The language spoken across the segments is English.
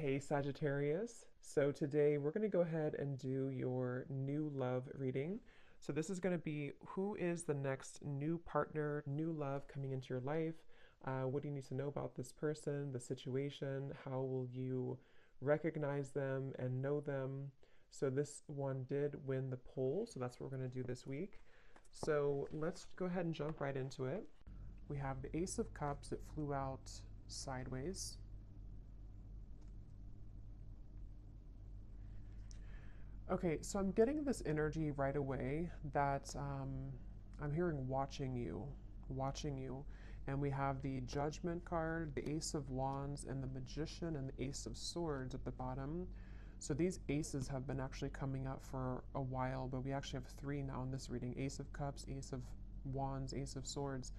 Hey Sagittarius. So today we're going to go ahead and do your new love reading. So this is going to be who is the next new partner, new love coming into your life? What do you need to know about this person, the situation? How will you recognize them and know them? So this one did win the poll, so that's what we're going to do this week. So let's go ahead and jump right into it. We have the Ace of Cups. It flew out sideways. Okay, so I'm getting this energy right away that I'm hearing watching you. And we have the Judgment card, the Ace of Wands, and the Magician, and the Ace of Swords at the bottom. So these aces have been actually coming up for a while, but we actually have three now in this reading: Ace of Cups, Ace of Wands, Ace of Swords.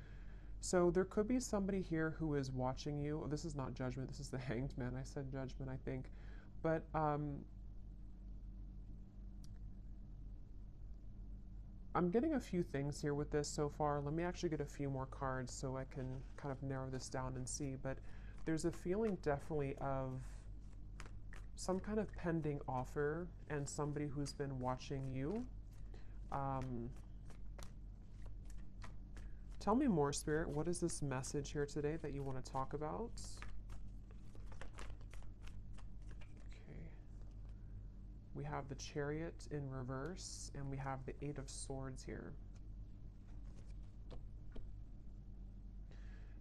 So there could be somebody here who is watching you. This is not Judgment, this is the Hanged Man. I said Judgment, I think. But I'm getting a few things here with this so far. Let me actually get a few more cards so I can kind of narrow this down and see. But there's a feeling definitely of some kind of pending offer and somebody who's been watching you. Tell me more, Spirit. What is this message here today that you want to talk about? Okay. We have the Chariot in reverse, and we have the Eight of Swords here.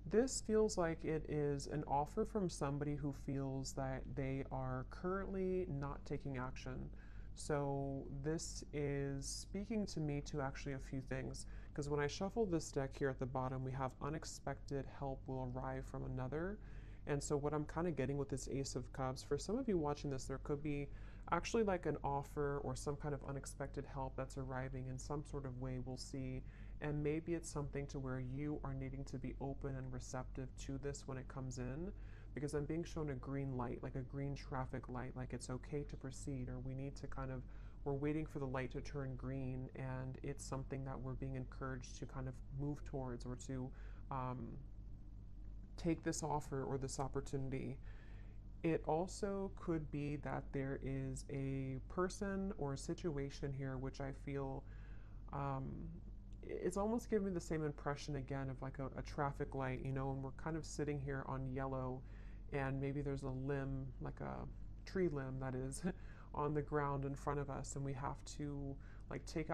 This feels like it is an offer from somebody who feels that they are currently not taking action. So this is speaking to me to actually a few things, because when I shuffle this deck here at the bottom, we have unexpected help will arrive from another. And so what I'm kind of getting with this Ace of Cups, for some of you watching this, there could be actually like an offer or some kind of unexpected help that's arriving in some sort of way. We'll see. And maybe it's something to where you are needing to be open and receptive to this when it comes in, because I'm being shown a green light, like a green traffic light, like it's okay to proceed, or we need to kind of, we're waiting for the light to turn green, and it's something that we're being encouraged to kind of move towards, or to take this offer or this opportunity. It also could be that there is a person or a situation here which I feel um, it's almost giving me the same impression again of like a traffic light, you know, and we're kind of sitting here on yellow, and maybe there's a limb, like a tree limb that is, on the ground in front of us, and we have to like take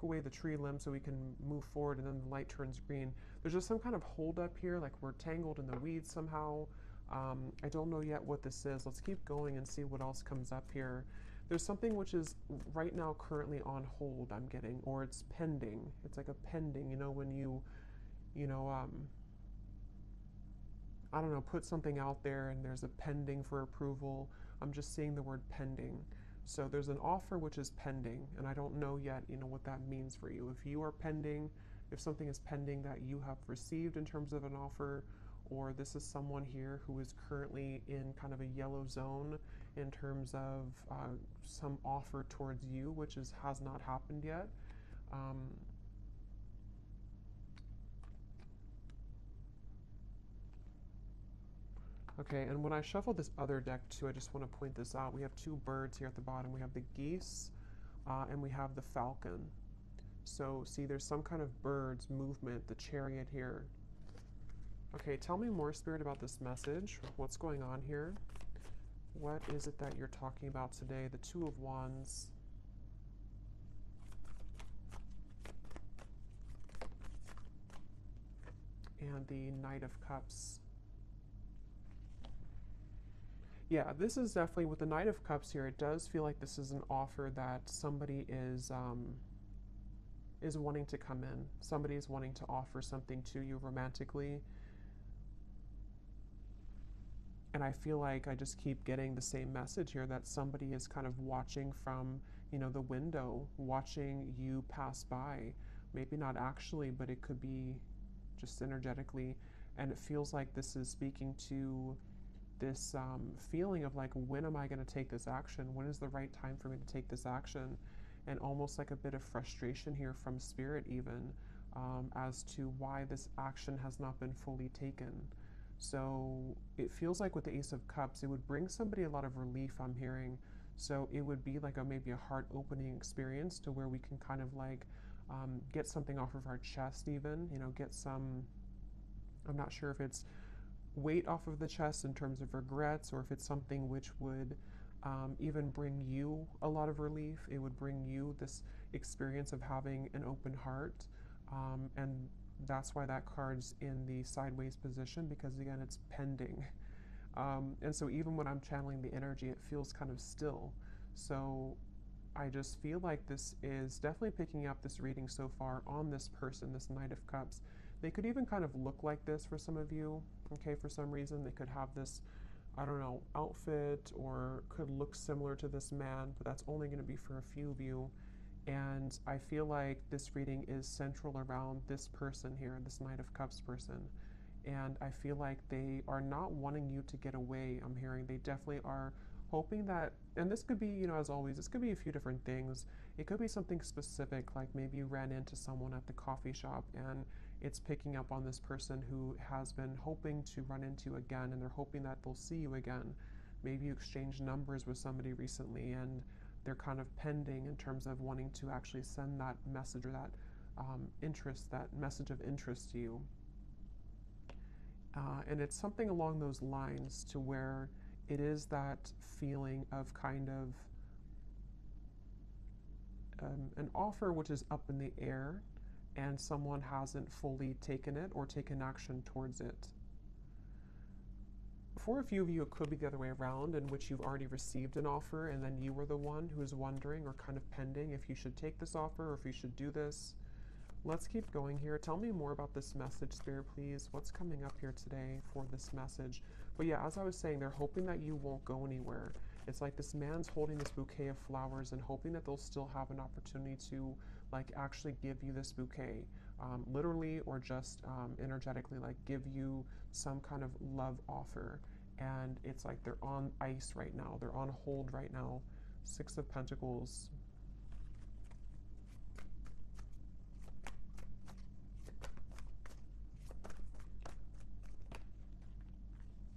away the tree limb so we can move forward, and then the light turns green. There's just some kind of hold up here, like we're tangled in the weeds somehow. I don't know yet what this is. Let's keep going and see what else comes up here. There's something which is right now currently on hold, I'm getting, or it's pending. It's like a pending, you know, when you know, I don't know, put something out there and there's a pending for approval. I'm just seeing the word pending. So there's an offer which is pending, and I don't know yet, you know, what that means for you. If you are pending, if something is pending that you have received in terms of an offer, or this is someone here who is currently in kind of a yellow zone in terms of some offer towards you, which has not happened yet. Um, okay, and when I shuffle this other deck too, I just want to point this out. We have two birds here at the bottom. We have the geese and we have the falcon. So see, there's some kind of birds movement, the chariot here. Okay, tell me more, Spirit, about this message. What's going on here? What is it that you're talking about today? The Two of Wands. And the Knight of Cups. Yeah, this is definitely, with the Knight of Cups here, it does feel like this is an offer that somebody is wanting to come in. Somebody is wanting to offer something to you romantically. And I feel like I just keep getting the same message here, that somebody is kind of watching from, you know, the window, watching you pass by. Maybe not actually, but it could be just energetically. And it feels like this is speaking to this feeling of like, when am I going to take this action? When is the right time for me to take this action? And almost like a bit of frustration here from Spirit even, as to why this action has not been fully taken. So it feels like with the Ace of Cups, it would bring somebody a lot of relief, I'm hearing. So it would be like maybe a heart opening experience to where we can kind of like get something off of our chest, even, you know, get some, I'm not sure if it's weight off of the chest in terms of regrets, or if it's something which would even bring you a lot of relief. It would bring you this experience of having an open heart. And that's why that card's in the sideways position, because again, it's pending. And so even when I'm channeling the energy, it feels kind of still. So I just feel like this is definitely picking up this reading so far on this person, this Knight of Cups. They could even kind of look like this for some of you, okay, for some reason. They could have this, I don't know, outfit, or could look similar to this man, but that's only going to be for a few of you. And I feel like this reading is central around this person here, this Knight of Cups person. And I feel like they are not wanting you to get away. I'm hearing they definitely are hoping that, and this could be, you know, as always, this could be a few different things. It could be something specific, like maybe you ran into someone at the coffee shop and it's picking up on this person who has been hoping to run into again, and they're hoping that they'll see you again. Maybe you exchanged numbers with somebody recently and they're kind of pending in terms of wanting to actually send that message, or that interest, that message of interest to you. And it's something along those lines, to where it is that feeling of kind of an offer which is up in the air, and someone hasn't fully taken it or taken action towards it. For a few of you, it could be the other way around, in which you've already received an offer and then you were the one who is wondering or kind of pending if you should take this offer or if you should do this. Let's keep going here. Tell me more about this message, Spirit, please. What's coming up here today for this message? But yeah, as I was saying, they're hoping that you won't go anywhere. It's like this man's holding this bouquet of flowers and hoping that they'll still have an opportunity to like actually give you this bouquet, literally or just energetically, like give you some kind of love offer. And it's like they're on ice right now. They're on hold right now. Six of Pentacles.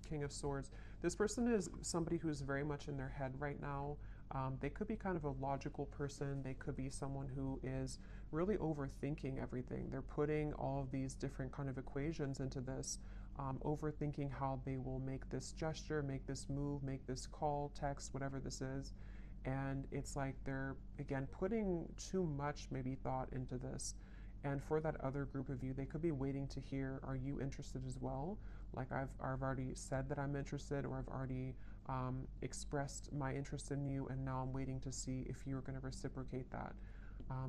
King of Swords. This person is somebody who's very much in their head right now. They could be kind of a logical person. They could be someone who is really overthinking everything. They're putting all of these different kind of equations into this, overthinking how they will make this gesture, make this move, make this call, text, whatever this is. And it's like they're, again, putting too much maybe thought into this. And for that other group of you, they could be waiting to hear, are you interested as well? Like I've already said that I'm interested, or I've already expressed my interest in you, and now I'm waiting to see if you're going to reciprocate that.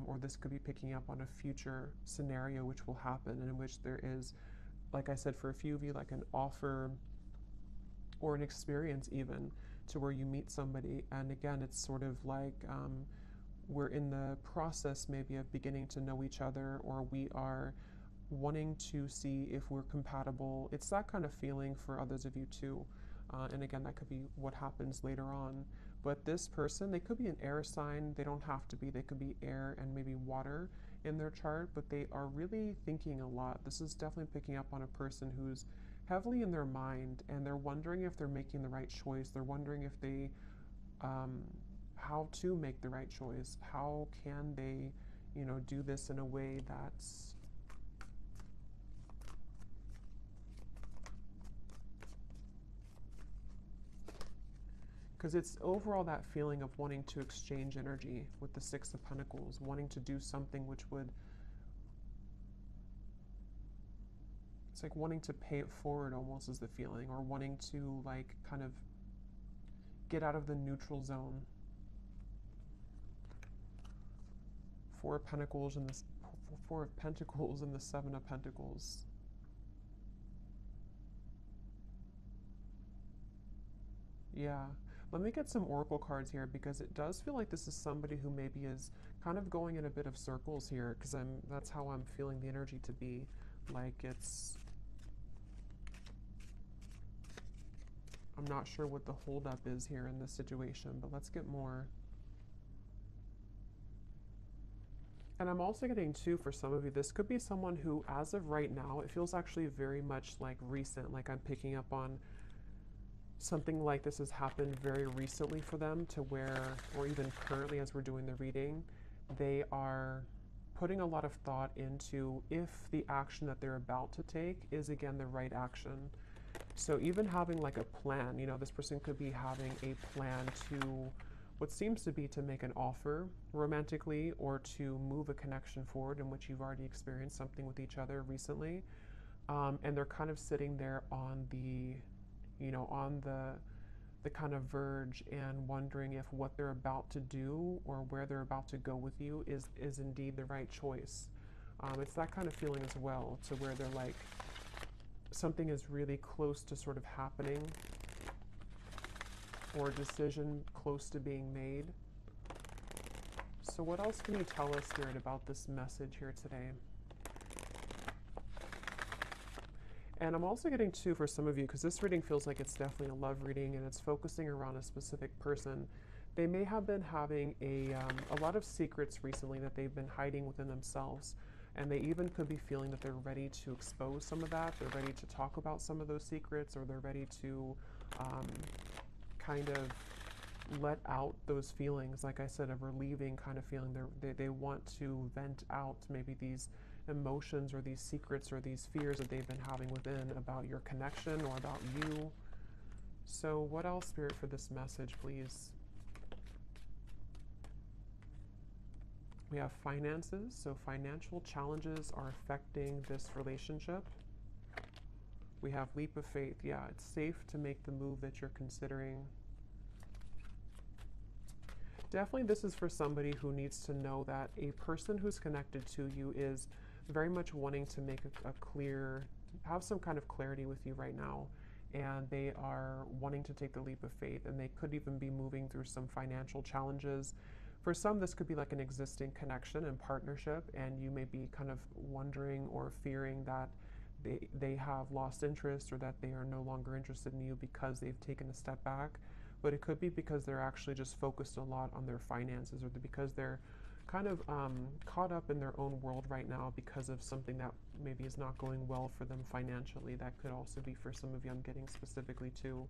Or this could be picking up on a future scenario which will happen, and in which there is, like I said, for a few of you, like an offer or an experience even, to where you meet somebody, and again, it's sort of like we're in the process maybe of beginning to know each other, or we are wanting to see if we're compatible. It's that kind of feeling for others of you too. And again, that could be what happens later on. But this person, they could be an air sign. They don't have to be. They could be air and maybe water in their chart, but they are really thinking a lot. This is definitely picking up on a person who's heavily in their mind, and they're wondering if they're making the right choice. They're wondering if they, how to make the right choice. How can they, you know, do this in a way that's because it's overall that feeling of wanting to exchange energy with the Six of Pentacles, wanting to do something which would, it's like wanting to pay it forward almost is the feeling, or wanting to like kind of get out of the neutral zone. Four of Pentacles and this Four of Pentacles and the Seven of Pentacles. Yeah. Let me get some oracle cards here, because it does feel like this is somebody who maybe is kind of going in a bit of circles here, because that's how I'm feeling the energy to be. Like it's, I'm not sure what the holdup is here in this situation, but let's get more. And I'm also getting too, for some of you, this could be someone who, as of right now, it feels actually very much like recent, like I'm picking up on something like this has happened very recently for them, to where, or even currently as we're doing the reading, they are putting a lot of thought into if the action that they're about to take is again the right action. So even having like a plan, you know, this person could be having a plan to what seems to be to make an offer romantically, or to move a connection forward in which you've already experienced something with each other recently. And they're kind of sitting there on the, you know, on the kind of verge, and wondering if what they're about to do or where they're about to go with you is indeed the right choice. It's that kind of feeling as well, to where they're like, something is really close to sort of happening, or a decision close to being made. So what else can you tell us, Spirit, about this message here today? And I'm also getting too, for some of you, because this reading feels like it's definitely a love reading and it's focusing around a specific person. They may have been having a lot of secrets recently that they've been hiding within themselves. And they even could be feeling that they're ready to expose some of that. They're ready to talk about some of those secrets, or they're ready to kind of let out those feelings, like I said, of relieving kind of feeling. They want to vent out maybe these emotions or these secrets or these fears that they've been having within about your connection or about you. So what else, Spirit, for this message, please? We have finances, so financial challenges are affecting this relationship. We have leap of faith. Yeah, it's safe to make the move that you're considering. Definitely this is for somebody who needs to know that a person who's connected to you is very much wanting to make a clear, have some kind of clarity with you right now. And they are wanting to take the leap of faith, and they could even be moving through some financial challenges. For some, this could be like an existing connection and partnership, and you may be kind of wondering or fearing that they have lost interest, or that they are no longer interested in you because they've taken a step back. But it could be because they're actually just focused a lot on their finances, or because they're kind of caught up in their own world right now because of something that maybe is not going well for them financially. That could also be for some of you, I'm getting specifically too.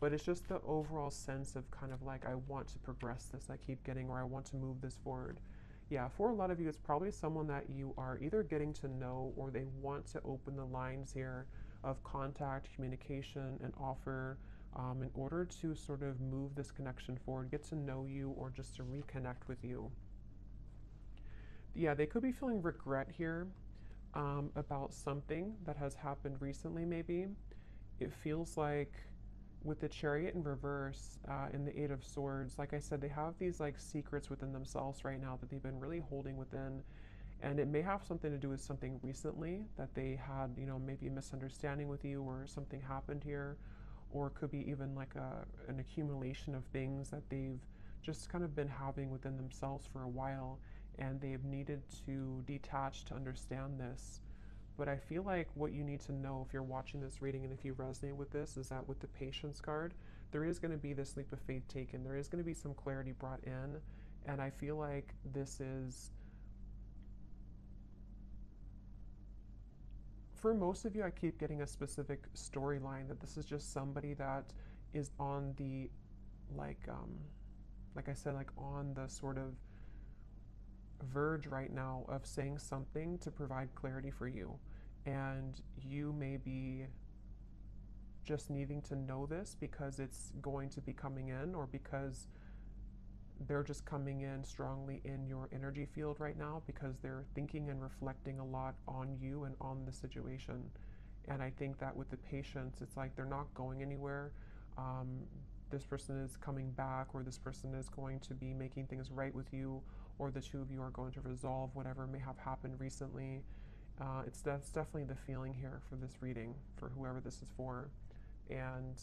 But it's just the overall sense of kind of like, I want to progress this, I keep getting, or I want to move this forward. Yeah, for a lot of you, it's probably someone that you are either getting to know, or they want to open the lines here of contact, communication, and offer in order to sort of move this connection forward, get to know you, or just to reconnect with you. Yeah, they could be feeling regret here about something that has happened recently, maybe. It feels like with the Chariot in reverse, in the Eight of Swords, like I said, they have these like secrets within themselves right now that they've been really holding within. And it may have something to do with something recently that they had, you know, maybe a misunderstanding with you, or something happened here. Or it could be even like an accumulation of things that they've just kind of been having within themselves for a while. And they've needed to detach to understand this. But I feel like what you need to know if you're watching this reading, and if you resonate with this, is that with the Patience card, there is going to be this leap of faith taken. There is going to be some clarity brought in. And I feel like this is, for most of you, I keep getting a specific storyline, that this is just somebody that is on the, like I said, like on the sort of verge right now of saying something to provide clarity for you. And you may be just needing to know this because it's going to be coming in, or because they're just coming in strongly in your energy field right now, because they're thinking and reflecting a lot on you and on the situation. And I think that with the Patience, it's like they're not going anywhere. This person is coming back, or this person is going to be making things right with you, or the two of you are going to resolve whatever may have happened recently. That's definitely the feeling here for this reading, for whoever this is for. And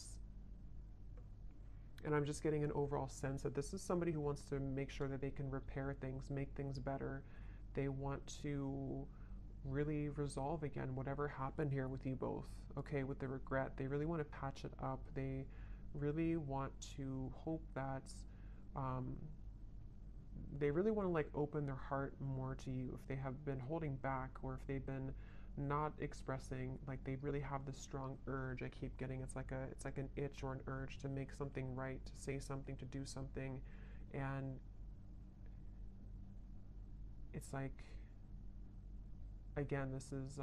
I'm just getting an overall sense that this is somebody who wants to make sure that they can repair things, make things better. They want to really resolve again whatever happened here with you both. Okay, with the regret, they really want to patch it up. They really want to hope that they really want to like open their heart more to you. If they have been holding back, or if they've been not expressing, like they really have this strong urge. I keep getting, it's like an itch or an urge to make something right, to say something, to do something. And it's like, again, this is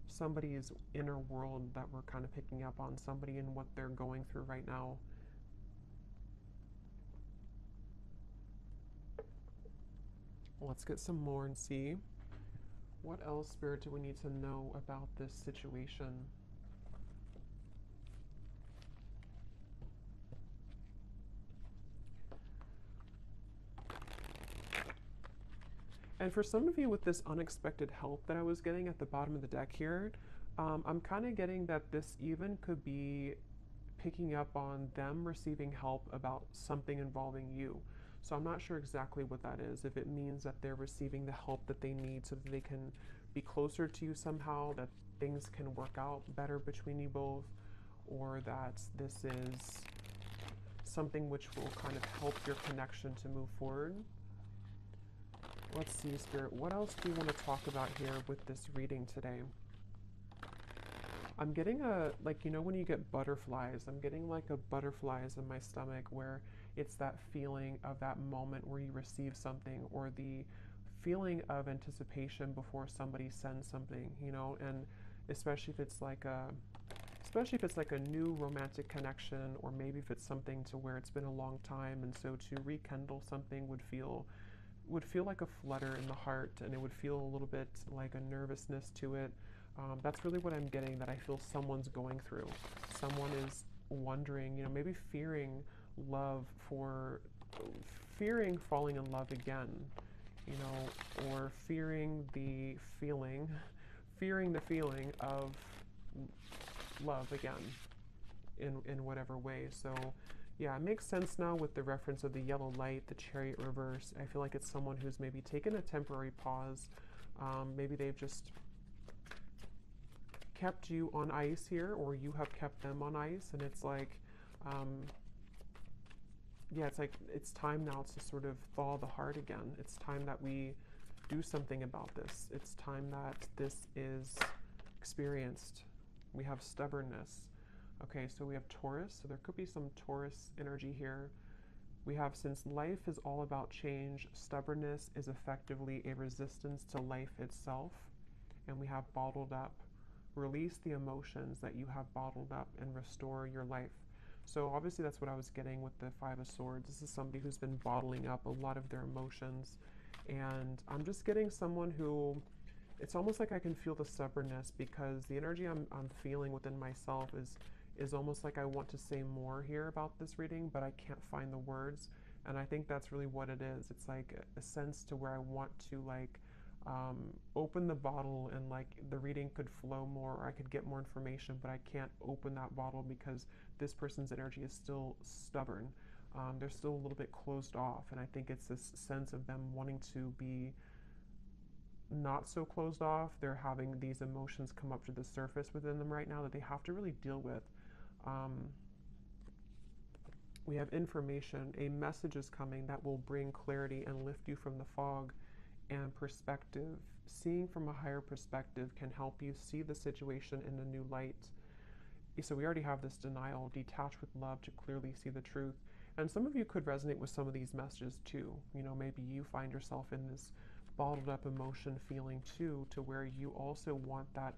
somebody's inner world that we're kind of picking up on, somebody and what they're going through right now. Let's get some more and see what else, Spirit, do we need to know about this situation. And for some of you, with this unexpected help that I was getting at the bottom of the deck here, I'm kind of getting that this even could be picking up on them receiving help about something involving you. So I'm not sure exactly what that is. If it means that they're receiving the help that they need so that they can be closer to you somehow, that things can work out better between you both, or that this is something which will kind of help your connection to move forward. Let's see, Spirit, what else do you want to talk about here with this reading today? I'm getting like, you know, when you get butterflies, I'm getting like a butterflies in my stomach, where it's that feeling of that moment where you receive something, or the feeling of anticipation before somebody sends something, you know, and especially if it's like a new romantic connection, or maybe if it's something to where it's been a long time, and so to rekindle something would feel like a flutter in the heart, and it would feel a little bit like a nervousness to it. That's really what I'm getting, that I feel someone's going through. Someone is wondering, you know, maybe fearing falling in love again, you know, or fearing the feeling of love again in whatever way. So yeah, it makes sense now with the reference of the yellow light, the chariot reverse. I feel like it's someone who's maybe taken a temporary pause. Maybe they've just kept you on ice here, or you have kept them on ice, and it's like, yeah, it's like it's time now to sort of thaw the heart again. It's time that we do something about this. It's time that this is experienced. We have stubbornness. Okay, so we have Taurus, so there could be some Taurus energy here. We have, since life is all about change, stubbornness is effectively a resistance to life itself. And we have bottled up. Release the emotions that you have bottled up and restore your life. So obviously that's what I was getting with the Five of Swords. This is somebody who's been bottling up a lot of their emotions. And I'm just getting someone who, it's almost like I can feel the stubbornness, because the energy I'm feeling within myself is almost like I want to say more here about this reading, but I can't find the words. And I think that's really what it is. It's like a sense to where I want to like open the bottle, and like the reading could flow more, or I could get more information, but I can't open that bottle because this person's energy is still stubborn. They're still a little bit closed off, and I think it's this sense of them wanting to be not so closed off. They're having these emotions come up to the surface within them right now that they have to really deal with. We have information, a message is coming that will bring clarity and lift you from the fog, and perspective. Seeing from a higher perspective can help you see the situation in a new light. So we already have this denial, detach with love to clearly see the truth. And some of you could resonate with some of these messages too. You know, maybe you find yourself in this bottled up emotion feeling too, to where you also want that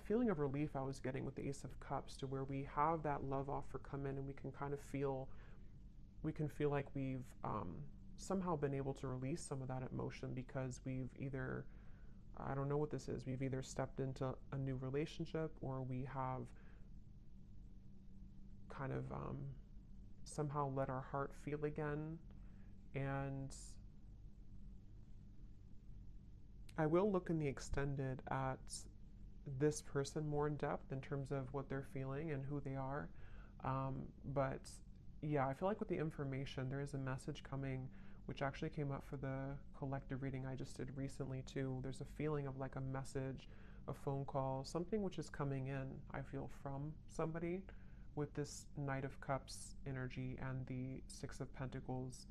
feeling of relief I was getting with the Ace of Cups, to where we have that love offer come in, and we can kind of feel like we've somehow been able to release some of that emotion, because we've either, I don't know what this is, we've either stepped into a new relationship, or we have kind of somehow let our heart feel again. And I will look in the extended at this person more in depth in terms of what they're feeling and who they are. But yeah, I feel like with the information, there is a message coming, which actually came up for the collective reading I just did recently too. There's a feeling of like a message, a phone call, something which is coming in, I feel, from somebody with this Knight of Cups energy and the Six of Pentacles.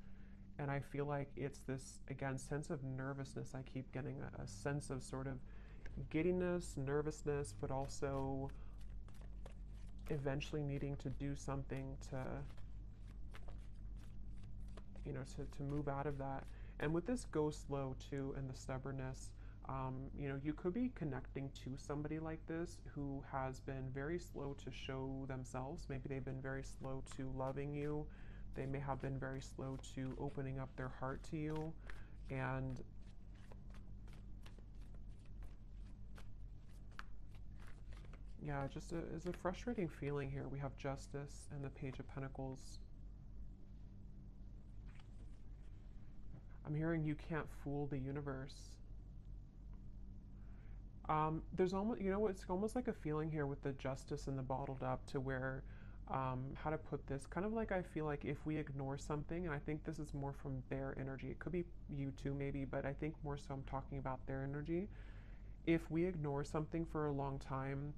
And I feel like it's this, again, sense of nervousness. I keep getting a sense of sort of giddiness, nervousness, but also eventually needing to do something to, to move out of that. And with this go slow too, and the stubbornness, you could be connecting to somebody like this who has been very slow to show themselves. Maybe they've been very slow to loving you. They may have been very slow to opening up their heart to you. And yeah, just is a frustrating feeling here. We have Justice and the Page of Pentacles. I'm hearing you can't fool the universe. There's almost, it's almost like a feeling here with the Justice and the bottled up to where, how to put this, kind of like I feel like if we ignore something, and I think this is more from their energy, it could be you too maybe, but I think more so I'm talking about their energy. If we ignore something for a long time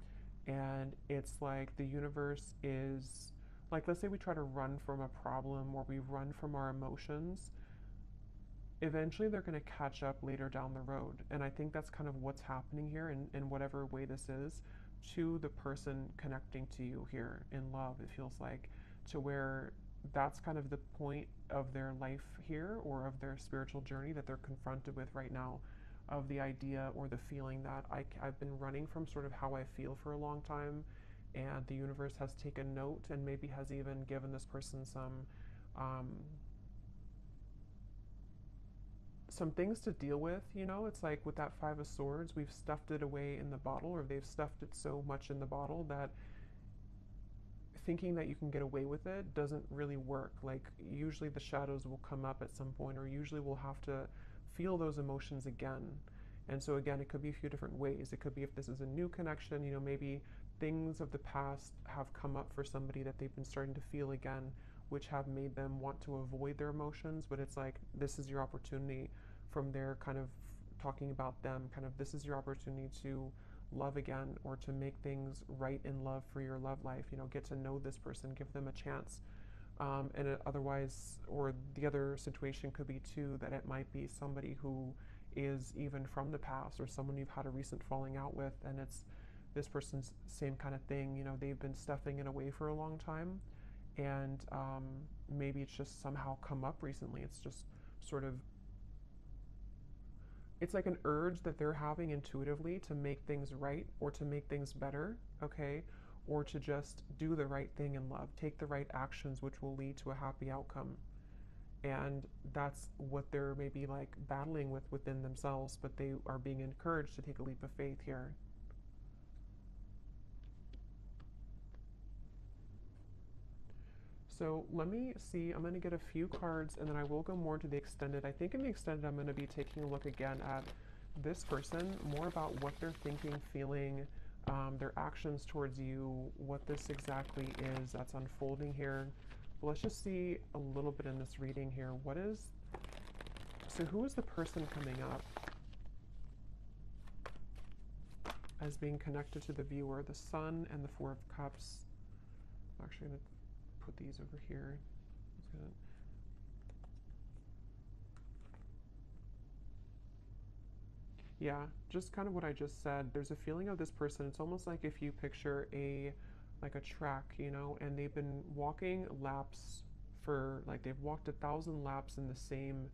and it's like the universe is, like, let's say we try to run from a problem or we run from our emotions, eventually they're going to catch up later down the road. And I think that's kind of what's happening here in whatever way this is to the person connecting to you here in love, it feels like, to where that's kind of the point of their life here or of their spiritual journey that they're confronted with right now, of the idea or the feeling that I've been running from sort of how I feel for a long time, and the universe has taken note and maybe has even given this person some things to deal with. It's like with that Five of Swords, we've stuffed it away in the bottle, or they've stuffed it so much in the bottle that thinking that you can get away with it doesn't really work. Like, usually the shadows will come up at some point, or usually we'll have to feel those emotions again. And so again, it could be a few different ways. It could be if this is a new connection, maybe things of the past have come up for somebody that they've been starting to feel again, which have made them want to avoid their emotions. But it's like, this is your opportunity, from their kind of talking about them, kind of, this is your opportunity to love again, or to make things right in love for your love life. Get to know this person, give them a chance. Otherwise, or the other situation could be too, that it might be somebody who is even from the past, or someone you've had a recent falling out with, and it's this person's same kind of thing. They've been stuffing it away for a long time, and maybe it's just somehow come up recently. It's just sort of, it's like an urge that they're having intuitively to make things right, or to make things better, okay? Or to just do the right thing in love, take the right actions, which will lead to a happy outcome. And that's what they're maybe like battling with within themselves, but they are being encouraged to take a leap of faith here. So let me see, I'm going to get a few cards and then I will go more into the extended. I think in the extended I'm going to be taking a look again at this person, more about what they're thinking, feeling, their actions towards you, what this exactly is that's unfolding here. But let's just see a little bit in this reading here. So who is the person coming up as being connected to the viewer? The Sun and the Four of Cups. I'm actually going to put these over here. Yeah, just kind of what I just said. There's a feeling of this person. It's almost like if you picture like a track, and they've been walking laps for, like, they've walked 1,000 laps in the same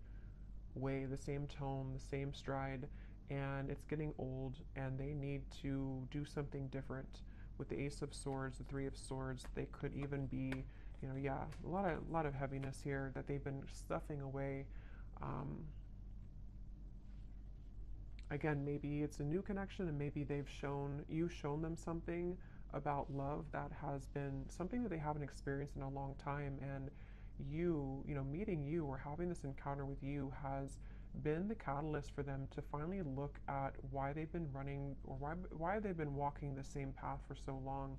way, the same tone, the same stride, and it's getting old and they need to do something different. With the Ace of Swords, the Three of Swords, they could even be, yeah, a lot of heaviness here that they've been stuffing away. Again, maybe it's a new connection, and maybe you've shown them something about love that has been something that they haven't experienced in a long time, and meeting you or having this encounter with you has been the catalyst for them to finally look at why they've been running, or why they've been walking the same path for so long.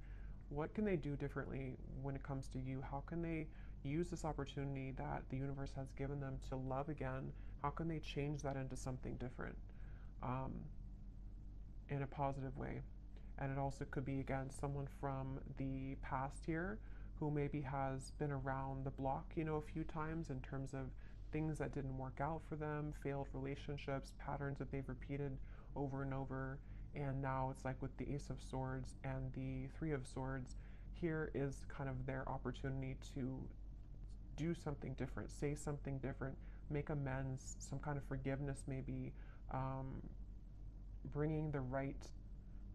What can they do differently when it comes to you? How can they use this opportunity that the universe has given them to love again? How can they change that into something different, in a positive way? And it also could be, again, someone from the past here who maybe has been around the block, a few times, in terms of things that didn't work out for them, failed relationships, patterns that they've repeated over and over. And now it's like with the Ace of Swords and the Three of Swords, here is kind of their opportunity to do something different, say something different, make amends, some kind of forgiveness maybe, bringing the right,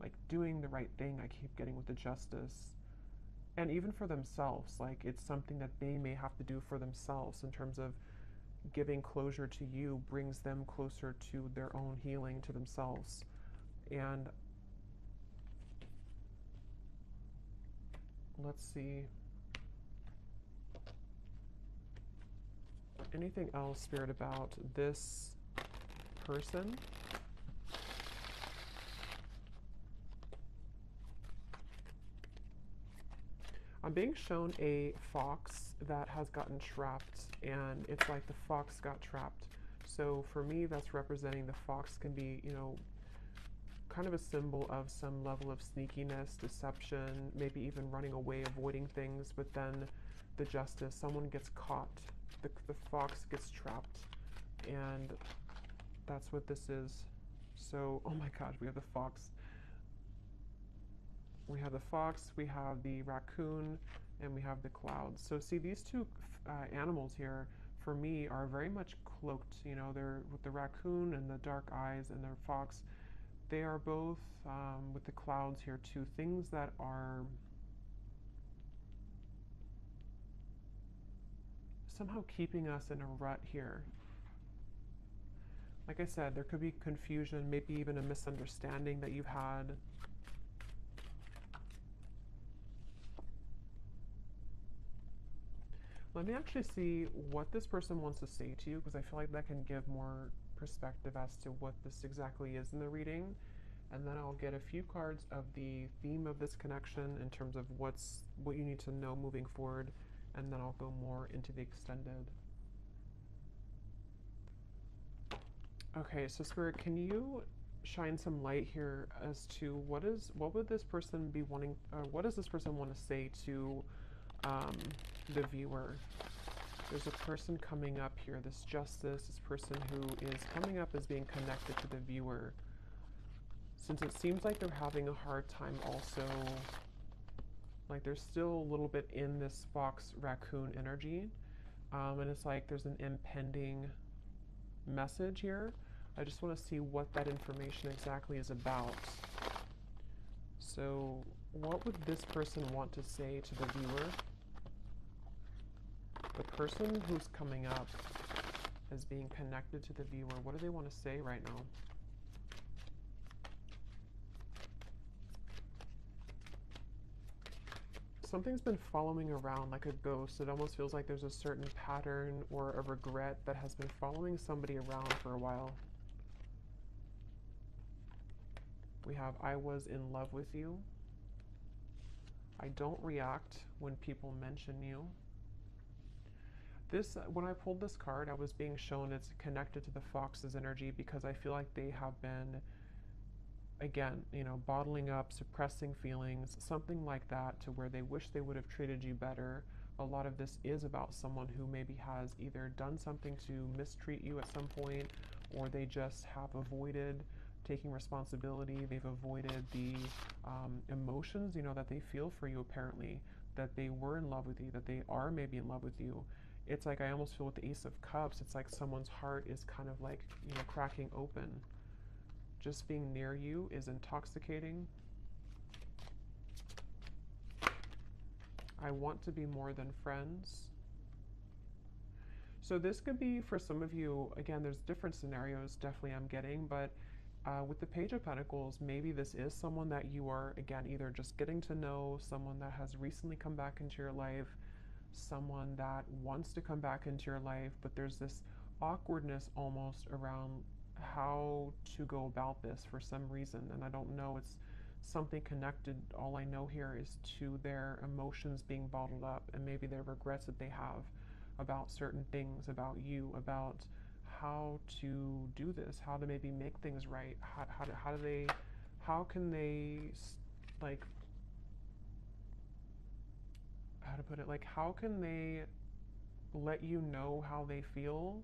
like doing the right thing. I keep getting with the Justice. And even for themselves, like it's something that they may have to do for themselves in terms of giving closure to you brings them closer to their own healing, to themselves. And let's see. Anything else, Spirit, about this person? I'm being shown a fox that has gotten trapped, and it's like the fox got trapped. So for me, that's representing the fox can be, you know, kind of a symbol of some level of sneakiness, deception, maybe even running away, avoiding things. But then the Justice, someone gets caught. The fox gets trapped, and that's what this is. So, oh my gosh, we have the fox. We have the fox, we have the raccoon, and we have the clouds. So see, these two animals here, for me, are very much cloaked. You know, they're with the raccoon and the dark eyes and the fox. They are both, with the clouds here too, things that are somehow keeping us in a rut here. Like I said, there could be confusion, maybe even a misunderstanding that you've had. Let me actually see what this person wants to say to you, because I feel like that can give more perspective as to what this exactly is in the reading. And then I'll get a few cards of the theme of this connection in terms of what you need to know moving forward, and then I'll go more into the extended. Okay, so Spirit, can you shine some light here as to what would this person be wanting, what does this person want to say to the viewer? There's a person coming up here, this Justice, this person who is coming up as being connected to the viewer. Since it seems like they're having a hard time also, like they're still a little bit in this fox raccoon energy, and it's like there's an impending message here. I just want to see what that information exactly is about. So what would this person want to say to the viewer? The person who's coming up as being connected to the viewer, what do they want to say right now? Something's been following around like a ghost. It almost feels like there's a certain pattern or a regret that has been following somebody around for a while. We have, I was in love with you. I don't react when people mention you. This, when I pulled this card, I was being shown it's connected to the fox's energy, because I feel like they have been, again, you know, bottling up, suppressing feelings, something like that, to where they wish they would have treated you better. A lot of this is about someone who maybe has either done something to mistreat you at some point, or they just have avoided taking responsibility. They've avoided the emotions, you know, that they feel for you, apparently, that they were in love with you, that they are maybe in love with you. It's like, I almost feel with the Ace of Cups, it's like someone's heart is kind of like, you know, cracking open. Just being near you is intoxicating. I want to be more than friends. So this could be for some of you, again, there's different scenarios definitely I'm getting, but with the Page of Pentacles, maybe this is someone that you are, again, either just getting to know, someone that has recently come back into your life, someone that wants to come back into your life, but there's this awkwardness almost around how to go about this for some reason, and I don't know, it's something connected. All I know here is to their emotions being bottled up, and maybe their regrets that they have about certain things, about you, about how to do this, how to maybe make things right, how can they, like, how to put it, like, how can they let you know how they feel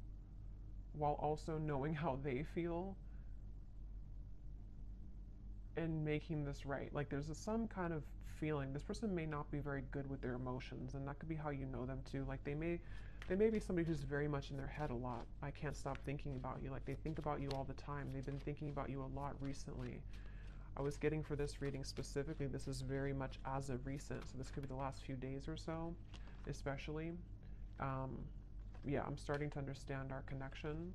while also knowing how they feel and making this right. Like there's some kind of feeling. This person may not be very good with their emotions, and that could be how you know them too. Like they may be somebody who's very much in their head a lot. I can't stop thinking about you. Like they think about you all the time. They've been thinking about you a lot recently. I was getting for this reading specifically, this is very much as of recent. So this could be the last few days or so, especially. Yeah, I'm starting to understand our connection.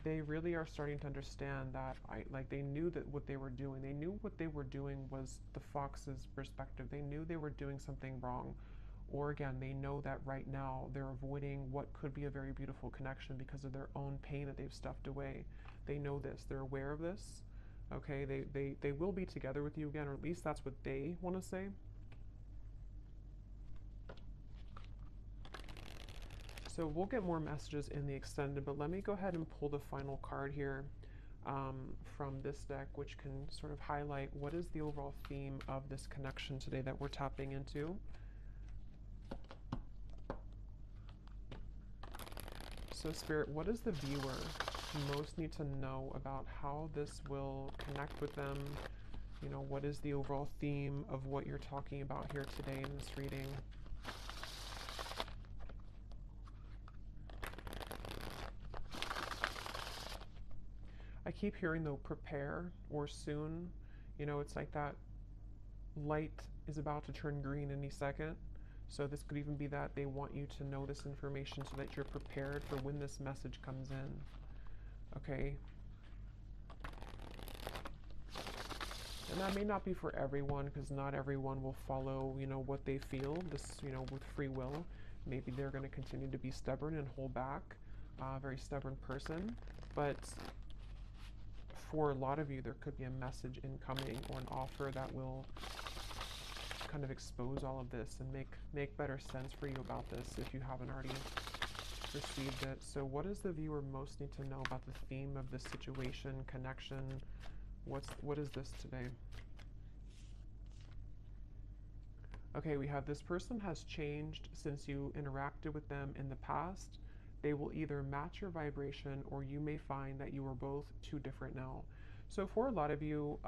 They really are starting to understand that they knew that what they were doing. They knew what they were doing was the fox's perspective. They knew they were doing something wrong. Or again, they know that right now they're avoiding what could be a very beautiful connection because of their own pain that they've stuffed away. They know this. They're aware of this. Okay, they will be together with you again, or at least that's what they want to say. So we'll get more messages in the extended, but let me go ahead and pull the final card here from this deck, which can sort of highlight what is the overall theme of this connection today that we're tapping into. So Spirit, what does the viewer most need to know about how this will connect with them? You know, what is the overall theme of what you're talking about here today in this reading? I keep hearing though, prepare or soon. You know, it's like that light is about to turn green any second. So this could even be that they want you to know this information so that you're prepared for when this message comes in. Okay. And that may not be for everyone, because not everyone will follow, you know, what they feel, this, you know, with free will. Maybe they're going to continue to be stubborn and hold back, very stubborn person. But for a lot of you, there could be a message incoming or an offer that will kind of expose all of this and make better sense for you about this if you haven't already received it. So what does the viewer most need to know about the theme of this situation, connection? What is this today? Okay, we have this person has changed since you interacted with them in the past. They will either match your vibration, or you may find that you are both too different now. So for a lot of you,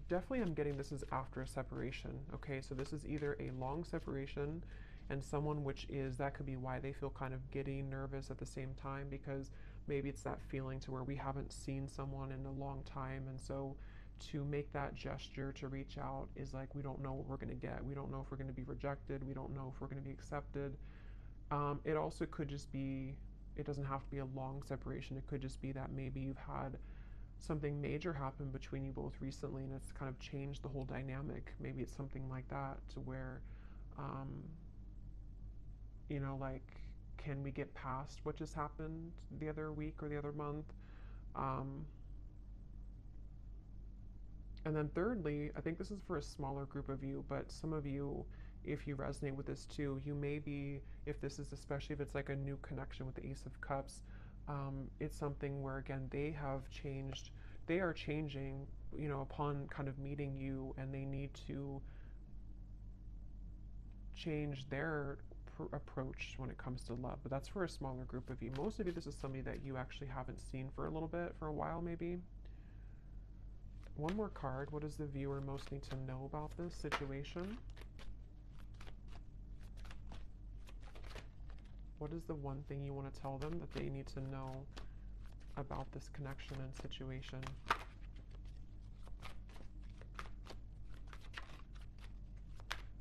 definitely I'm getting this is after a separation. Okay, so this is either a long separation and someone which is, that could be why they feel kind of giddy, nervous at the same time, because maybe it's that feeling to where we haven't seen someone in a long time. And so to make that gesture to reach out is like, we don't know what we're going to get. We don't know if we're going to be rejected. We don't know if we're going to be accepted. It also could just be, it doesn't have to be a long separation. It could just be that maybe you've had something major happen between you both recently and it's kind of changed the whole dynamic. Maybe it's something like that, to where, you know, like, can we get past what just happened the other week or the other month? And then thirdly, I think this is for a smaller group of you, but some of you, if you resonate with this too, you may be, if this is, especially if it's like a new connection with the Ace of Cups, it's something where, again, they have changed, they are changing, you know, upon kind of meeting you, and they need to change their approach when it comes to love. But that's for a smaller group of you. Most of you, this is somebody that you actually haven't seen for a little bit, for a while maybe. One more card. What does the viewer most need to know about this situation? What is the one thing you want to tell them that they need to know about this connection and situation?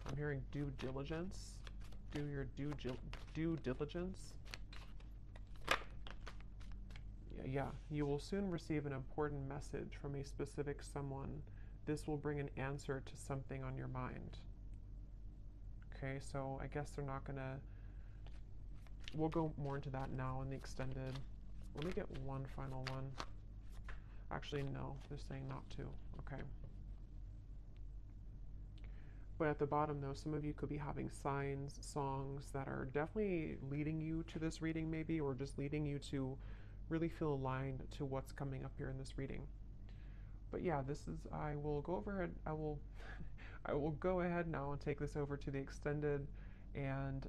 I'm hearing due diligence. Do your due diligence. Yeah, you will soon receive an important message from a specific someone. This will bring an answer to something on your mind. Okay, so I guess they're not gonna, we'll go more into that now in the extended. Let me get one final one. Actually, no, they're saying not to. Okay. But at the bottom though, some of you could be having signs, songs that are definitely leading you to this reading maybe, or just leading you to really feel aligned to what's coming up here in this reading. But yeah, this is, I will go over it. I will go ahead now and take this over to the extended, and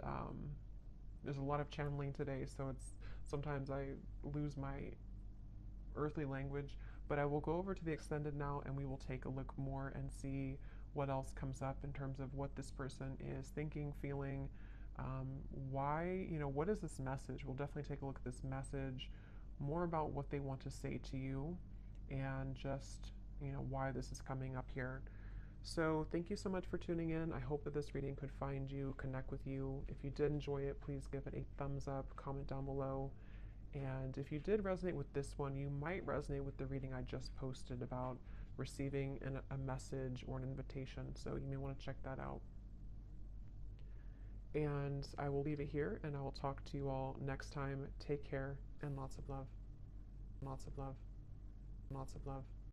there's a lot of channeling today, so it's sometimes I lose my earthly language, but I will go over to the extended now and we will take a look more and see what else comes up in terms of what this person is thinking, feeling, why, what is this message? We'll definitely take a look at this message, more about what they want to say to you, and just, why this is coming up here. So thank you so much for tuning in. I hope that this reading could find you, connect with you. If you did enjoy it, please give it a thumbs up, comment down below. And if you did resonate with this one, you might resonate with the reading I just posted about receiving a message or an invitation. So you may want to check that out. And I will leave it here, and I will talk to you all next time. Take care, and lots of love. Lots of love. Lots of love.